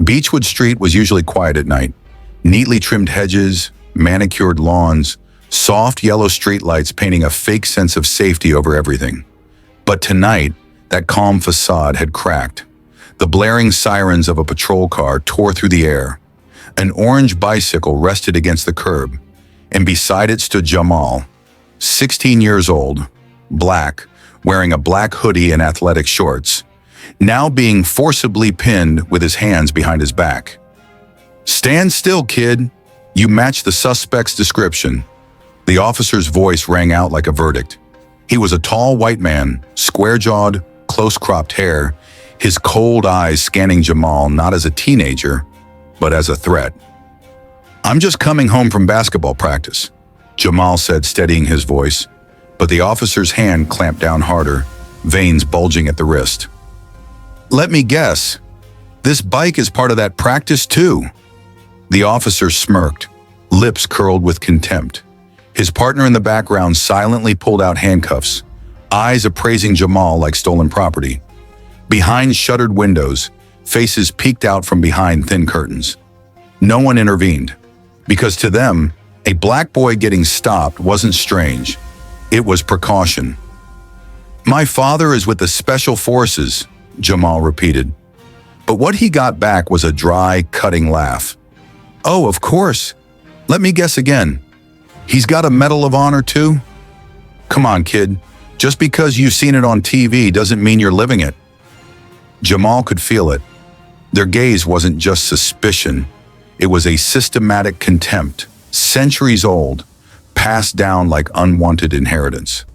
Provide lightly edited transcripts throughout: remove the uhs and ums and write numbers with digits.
Beechwood Street was usually quiet at night. Neatly trimmed hedges, manicured lawns, soft yellow streetlights painting a fake sense of safety over everything. But tonight, that calm facade had cracked. The blaring sirens of a patrol car tore through the air. An orange bicycle rested against the curb, and beside it stood Jamal, 16 years old, black, wearing a black hoodie and athletic shorts, now being forcibly pinned with his hands behind his back. "Stand still, kid. You match the suspect's description." The officer's voice rang out like a verdict. He was a tall white man, square-jawed, close-cropped hair, his cold eyes scanning Jamal not as a teenager, but as a threat. "I'm just coming home from basketball practice," Jamal said, steadying his voice, but the officer's hand clamped down harder, veins bulging at the wrist. "Let me guess. This bike is part of that practice too." The officer smirked, lips curled with contempt. His partner in the background silently pulled out handcuffs, eyes appraising Jamal like stolen property. Behind shuttered windows, faces peeked out from behind thin curtains. No one intervened, because to them, a black boy getting stopped wasn't strange. It was precaution. "My father is with the Special Forces," Jamal repeated. But what he got back was a dry, cutting laugh. "Oh, of course. Let me guess again. He's got a Medal of Honor too? Come on, kid. Just because you've seen it on TV doesn't mean you're living it." Jamal could feel it. Their gaze wasn't just suspicion. It was a systematic contempt, centuries old, passed down like unwanted inheritance.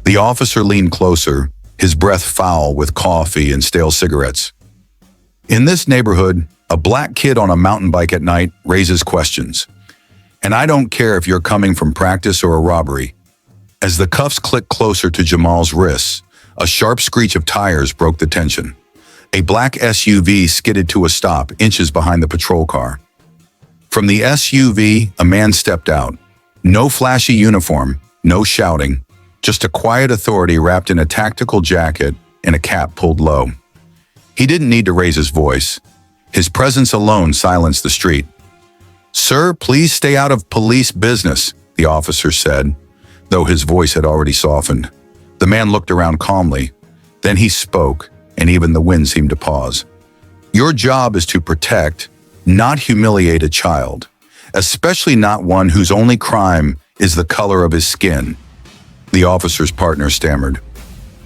The officer leaned closer, his breath foul with coffee and stale cigarettes. "In this neighborhood, a black kid on a mountain bike at night raises questions. And I don't care if you're coming from practice or a robbery." As the cuffs clicked closer to Jamal's wrists, a sharp screech of tires broke the tension. A black SUV skidded to a stop inches behind the patrol car. From the SUV, a man stepped out. No flashy uniform, no shouting, just a quiet authority wrapped in a tactical jacket and a cap pulled low. He didn't need to raise his voice. His presence alone silenced the street. "Sir, please stay out of police business," the officer said, though his voice had already softened. The man looked around calmly. Then he spoke, and even the wind seemed to pause. "Your job is to protect, not humiliate a child, especially not one whose only crime is the color of his skin." The officer's partner stammered.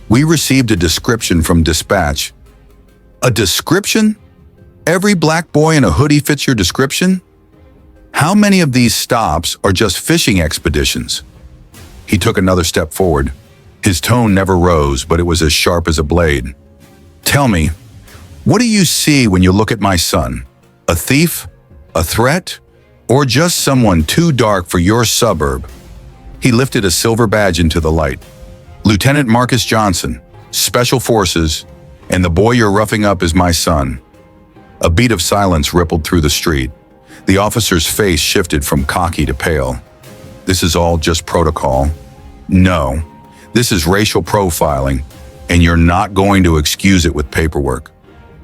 "We received a description from dispatch." "A description? Every black boy in a hoodie fits your description? How many of these stops are just fishing expeditions?" He took another step forward. His tone never rose, but it was as sharp as a blade. "Tell me, what do you see when you look at my son? A thief? A threat? Or just someone too dark for your suburb?" He lifted a silver badge into the light. "Lieutenant Marcus Johnson, Special Forces, and the boy you're roughing up is my son." A beat of silence rippled through the street. The officer's face shifted from cocky to pale. "This is all just protocol." "No, this is racial profiling, and you're not going to excuse it with paperwork."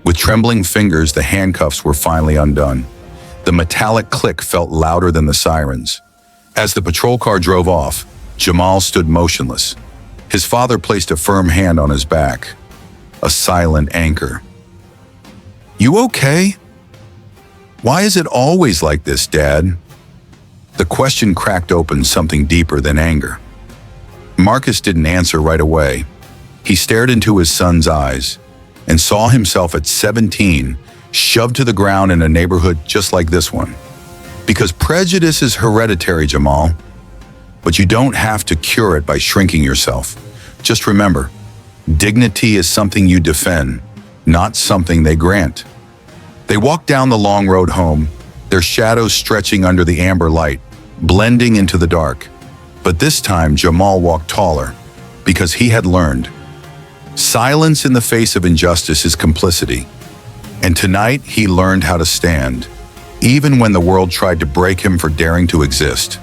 With trembling fingers, the handcuffs were finally undone. The metallic click felt louder than the sirens. As the patrol car drove off, Jamal stood motionless. His father placed a firm hand on his back, a silent anchor. "You okay? Why is it always like this, Dad?" The question cracked open something deeper than anger. Marcus didn't answer right away. He stared into his son's eyes and saw himself at 17, shoved to the ground in a neighborhood just like this one. Because prejudice is hereditary, Jamal. But you don't have to cure it by shrinking yourself. Just remember, dignity is something you defend, not something they grant. They walked down the long road home, their shadows stretching under the amber light, blending into the dark. But this time, Jamal walked taller, because he had learned. Silence in the face of injustice is complicity. And tonight, he learned how to stand, even when the world tried to break him for daring to exist.